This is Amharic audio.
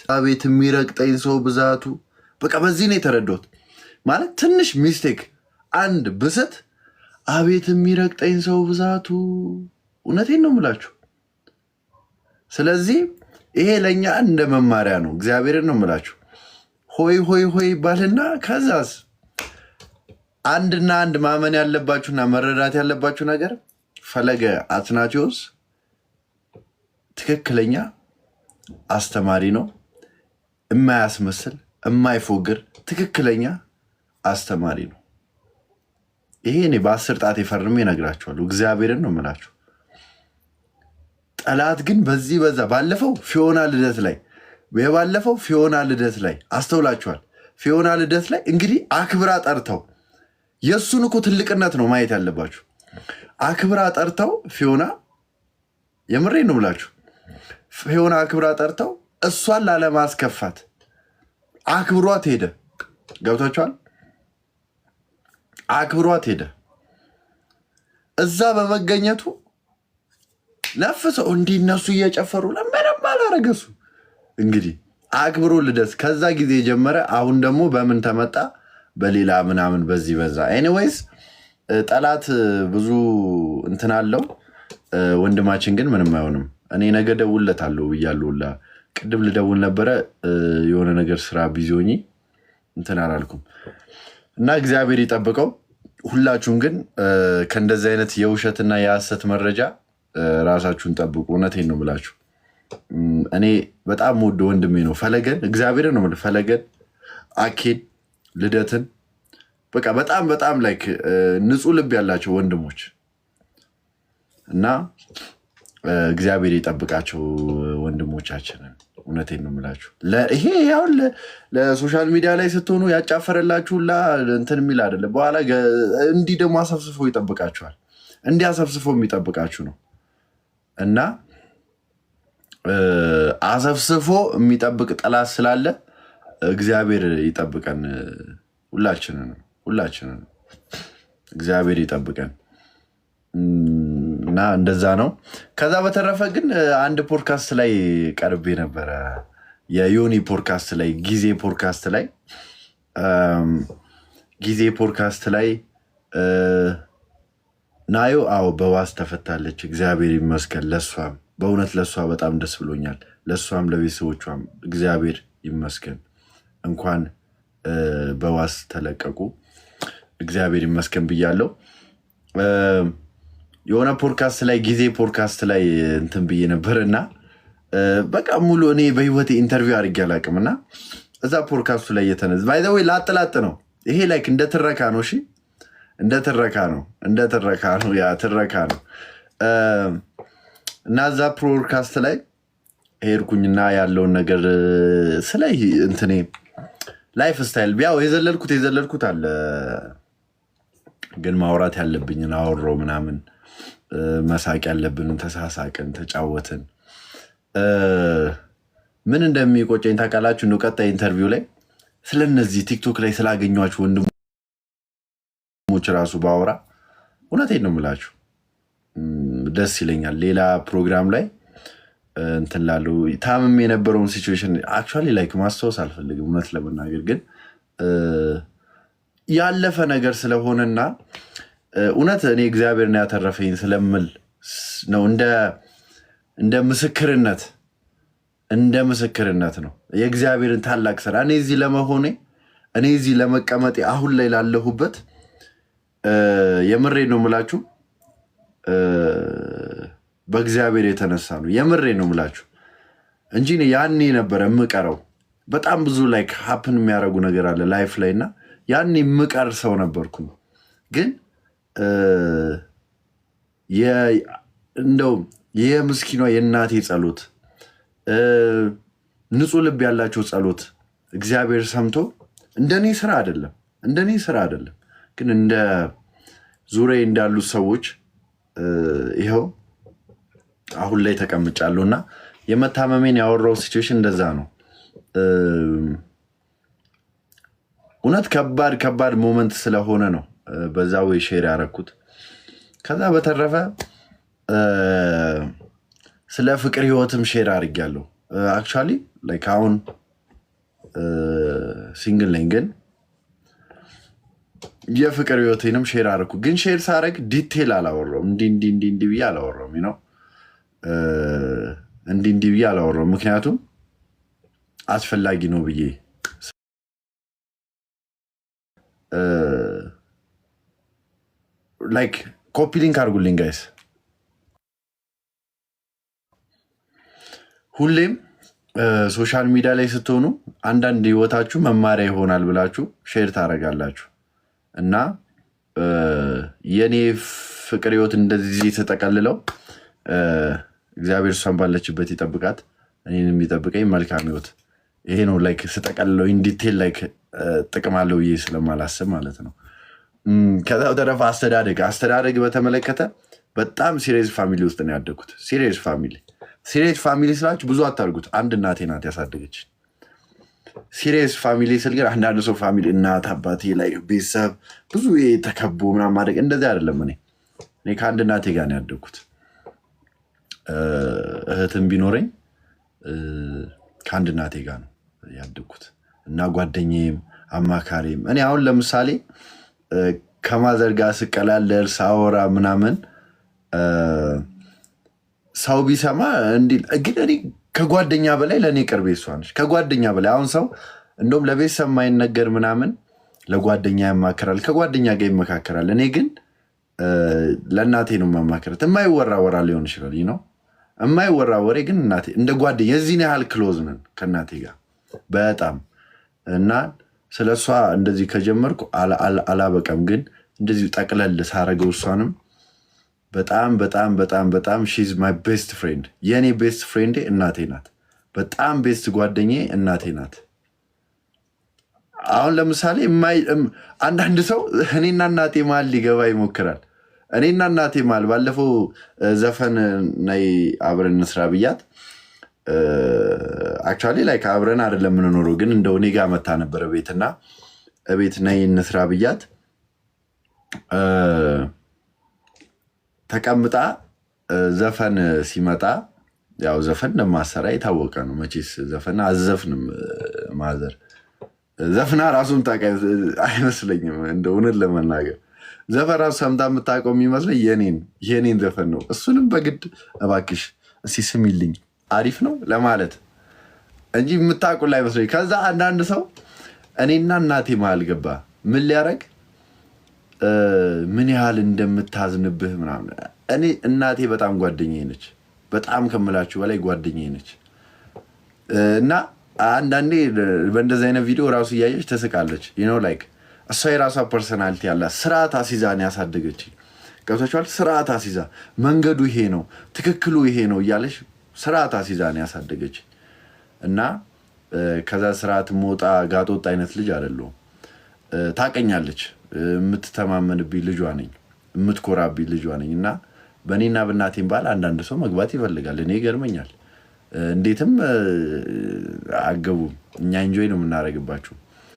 አቤት የሚረግጠኝ ሰው ብዛቱ። በቃ በዚህ ነው የተረዳሁት። ማለት ትንሽ ሚስቴክ አንድ ብስት አቤት የሚረግጠኝ ሰው ብዛቱ። እውነቴን ነው የምላችሁ። ስለዚህ ይሄ ለእኛ እንደ መማሪያ ነው። እግዚአብሔርን ነው የምላችሁ። ሆይ ሆይ ሆይ ባልና ከዛስ አንድና አንድ ማመን ያለባችሁና መረዳት ያለባችሁ ነገር ፈለገ አትናቴዎስ ትክክለኛ አስተማሪ ነው። የማያስመስል የማይፎግር ትክክለኛ አስተማሪ ነው። ይሄ እኔ በ10 ጣት የፈርሜ እነግራችኋለሁ። እግዚአብሔርን ነው የምላችሁ። ጠላት ግን በዚህ በዛ ባለፈው ፊዮና ልደት ላይ አስተውላችኋል። ፊዮና ልደት ላይ እንግዲህ አክብራ ጠርተው የእሱን እኮ ትልቅነት ነው ማየት ያለባችሁ። አክብራ ጠርተው ፊዮና የምሬ ነው ብላችሁ ፊዮና አክብራ ጠርተው እሷን ላለማስከፋት አክብሯት ሄደ። ገብታችኋል? አክብሯት ሄደ። እዛ በመገኘቱ ነፍሰው እንዲህ እነሱ እየጨፈሩ ለምንም አላረገሱ። እንግዲህ አክብሮ ልደት ከዛ ጊዜ ጀመረ። አሁን ደግሞ በምን ተመጣ? በሌላ ምናምን በዚህ በዛ። ኤኒዌይስ ጠላት ብዙ እንትን አለው። ወንድማችን ግን ምንም አይሆንም። እኔ ነገ ደውልለታለሁ ብያለሁ። ቅድም ልደውል ነበረ የሆነ ነገር ስራ ቢዚ ሆኜ እንትን አላልኩም እና እግዚአብሔር ይጠብቀው። ሁላችሁም ግን ከእንደዚህ አይነት የውሸትና የሐሰት መረጃ ራሳችሁን ጠብቁ። እውነቴን ነው ብላችሁ እኔ በጣም ወደ ወንድሜ ነው ፈለገን፣ እግዚአብሔር ነው ፈለገን፣ አኬን፣ ልደትን በቃ በጣም በጣም ላይክ ንጹህ ልብ ያላቸው ወንድሞች እና እግዚአብሔር ይጠብቃቸው ወንድሞቻችንን። እውነቴን ነው የምላችሁ። ይሄ ያውን ለሶሻል ሚዲያ ላይ ስትሆኑ ያጫፈረላችሁላ እንትን የሚል አይደለም። በኋላ እንዲህ ደግሞ አሰፍስፎ ይጠብቃችኋል። እንዲህ አሰፍስፎ የሚጠብቃችሁ ነው እና አሰፍስፎ የሚጠብቅ ጠላት ስላለ እግዚአብሔር ይጠብቀን። ሁላችንን እግዚአብሔር ይጠብቀን እና እንደዛ ነው። ከዛ በተረፈ ግን አንድ ፖድካስት ላይ ቀርቤ ነበረ። የዮኒ ፖድካስት ላይ ጊዜ ፖድካስት ላይ ናዮ በዋስ ተፈታለች። እግዚአብሔር ይመስገን። ለሷም በእውነት ለሷ በጣም ደስ ብሎኛል። ለሷም ለቤተሰቦቿም እግዚአብሔር ይመስገን። እንኳን በዋስ ተለቀቁ። እግዚአብሔር ይመስገን ብያለሁ። የሆነ ፖድካስት ላይ ጊዜ ፖድካስት ላይ እንትን ብዬ ነበር እና በቃ ሙሉ እኔ በህይወቴ ኢንተርቪው አድርጌ አላውቅም እና እዛ ፖድካስቱ ላይ የተነዝ ባይዘዌ ላጥላጥ ነው። ይሄ ላይክ እንደ ትረካ ነው። እሺ እንደ ትረካ ነው። ያ ትረካ ነው እና እዛ ፖድካስት ላይ ሄድኩኝና ያለውን ነገር ስለ እንትኔ ላይፍ ስታይል ቢያው የዘለልኩት አለ፣ ግን ማውራት ያለብኝን አወራው ምናምን፣ መሳቅ ያለብንን ተሳሳቅን፣ ተጫወትን። ምን እንደሚቆጨኝ ታውቃላችሁ? ነው ቀጣይ ኢንተርቪው ላይ ስለነዚህ ቲክቶክ ላይ ስላገኟችሁ ወንድሞች ራሱ ባወራ እውነቴን ነው የምላችሁ ደስ ይለኛል። ሌላ ፕሮግራም ላይ እንትን ላለው ታምም የነበረውን ሲቹዌሽን አክቹዋሊ ላይክ ማስታወስ አልፈልግም እውነት ለመናገር ግን ያለፈ ነገር ስለሆነና እውነት እኔ እግዚአብሔርን ያተረፈኝ ስለምል ነው። እንደ ምስክርነት ነው የእግዚአብሔርን ታላቅ ስራ እኔ እዚህ ለመቀመጤ አሁን ላይ ላለሁበት የምሬ ነው የምላችሁ በእግዚአብሔር የተነሳ ነው። የምሬ ነው የምላችሁ እንጂ ያኔ ነበረ የምቀረው። በጣም ብዙ ላይክ ሀፕን የሚያደርጉ ነገር አለ ላይፍ ላይ እና ያኔ የምቀር ሰው ነበርኩ። ግን እንደው የምስኪኗ የእናቴ ጸሎት፣ ንጹህ ልብ ያላቸው ጸሎት እግዚአብሔር ሰምቶ እንደኔ ስራ አይደለም ግን እንደ ዙሪያ እንዳሉት ሰዎች ይኸው አሁን ላይ ተቀምጫለሁ እና የመታመሜን ያወራው ሲቹዌሽን እንደዛ ነው። እውነት ከባድ ሞመንት ስለሆነ ነው በዛ ወይ ሼር ያደረኩት። ከዛ በተረፈ ስለ ፍቅር ህይወትም ሼር አድርጌያለሁ። አክቹዋሊ ላይክ አሁን ሲንግል ነኝ ግን የፍቅር ህይወቴንም ሼር አደረኩ። ግን ሼር ሳረግ ዲቴል አላወራውም። እንዲህ ብዬ አላወራውም ነው እንዲህ ብዬ አላወራውም። ምክንያቱም አስፈላጊ ነው ብዬ ላይክ ኮፒ ሊንክ አድርጉልኝ ጋይስ። ሁሌም ሶሻል ሚዲያ ላይ ስትሆኑ አንዳንድ ህይወታችሁ መማሪያ ይሆናል ብላችሁ ሼር ታደርጋላችሁ እና የኔ ፍቅር ህይወት እንደዚህ የተጠቀልለው እግዚአብሔር እሷን ባለችበት ይጠብቃት፣ እኔንም ይጠብቀኝ። መልካም ህይወት ይሄ ነው። ላይክ ስጠቀልለው ኢንዲቴል ላይክ ጥቅም አለው ብዬ ስለማላስብ ማለት ነው። ከዛ በተረፈ አስተዳደግ በተመለከተ በጣም ሲሪየስ ፋሚሊ ውስጥ ነው ያደግኩት። ሲሪየስ ፋሚሊ ስላችሁ ብዙ አታርጉት። አንድ እናቴ ናት ያሳደገች። ሲሪየስ ፋሚሊ ስል ግን አንዳንድ ሰው ፋሚሊ እናት አባቴ ላይ ቤተሰብ ብዙ ተከቦ ምናምን ማድረግ እንደዚህ አይደለም። እኔ ከአንድ እናቴ ጋር ነው ያደግኩት። እህትም ቢኖረኝ ከአንድ እናቴ ጋር ነው ያደግኩት እና ጓደኛዬም አማካሪም። እኔ አሁን ለምሳሌ ከማዘር ጋር ስቀላለድ ሳወራ ምናምን ሰው ቢሰማ እንዲህ ግን እኔ ከጓደኛ በላይ ለእኔ ቅርቤ እሷ ነች። ከጓደኛ በላይ አሁን ሰው እንደውም ለቤተሰብ የማይነገር ምናምን ለጓደኛ ያማክራል፣ ከጓደኛ ጋር ይመካከራል። እኔ ግን ለእናቴ ነው የማማክረት። የማይወራ ወራ ሊሆን ይችላል ነው የማይወራ ወሬ፣ ግን እናቴ እንደ ጓደኛ የዚህን ያህል ክሎዝ ነን ከእናቴ ጋር በጣም እና ስለ እሷ እንደዚህ ከጀመርኩ አላበቀም። ግን እንደዚሁ ጠቅለል ሳረገው እሷንም በጣም ሺዝ ማይ ቤስት ፍሬንድ። የእኔ ቤስት ፍሬንዴ እናቴ ናት። በጣም ቤስት ጓደኛዬ እናቴ ናት። አሁን ለምሳሌ አንዳንድ ሰው እኔና እናቴ መሀል ሊገባ ይሞክራል። እኔና እናቴ መሀል ባለፈው ዘፈን ነይ አብረን እንስራ ብያት አክቹዋሊ ላይ አብረን አይደለም የምንኖረው፣ ግን እንደው እኔ ጋር መታ ነበረ ቤትና ቤት ነይ እንስራ ብያት ተቀምጣ ዘፈን ሲመጣ ያው ዘፈን እንደማሰራ የታወቀ ነው መቼስ። ዘፈን አዘፍንም ማዘር ዘፍና ራሱን ታውቃ አይመስለኝም። እንደው እውነት ለመናገር ዘፈን ራሱ ሰምታ የምታውቀው የሚመስለኝ የኔን ዘፈን ነው። እሱንም በግድ እባክሽ እስኪ ስሚልኝ አሪፍ ነው ለማለት እንጂ የምታውቁ ላይ መስለኝ። ከዛ አንዳንድ ሰው እኔና እናቴ መሀል ገባ። ምን ሊያደርግ ምን ያህል እንደምታዝንብህ ምናምን። እኔ እናቴ በጣም ጓደኛዬ ነች፣ በጣም ከምላችሁ በላይ ጓደኛዬ ነች። እና አንዳንዴ በእንደዚህ አይነት ቪዲዮ ራሱ እያየች ትስቃለች። ላይክ እሷ የራሷ ፐርሰናሊቲ ያላት ስርዓት አሲዛ ነው ያሳደገች። ገብታችኋል? ስርዓት አሲዛ መንገዱ ይሄ ነው ትክክሉ ይሄ ነው እያለች ስርዓት አሲዛ ነው ያሳደገች እና ከዛ ስርዓት መውጣ ጋጦጥ አይነት ልጅ አይደለሁም። ታቀኛለች። የምትተማመንብኝ ልጇ ነኝ፣ የምትኮራብኝ ልጇ ነኝ። እና በእኔና በእናቴም ባል አንዳንድ ሰው መግባት ይፈልጋል። እኔ ይገርመኛል። እንዴትም አገቡም። እኛ ኢንጆይ ነው የምናደርግባችሁ።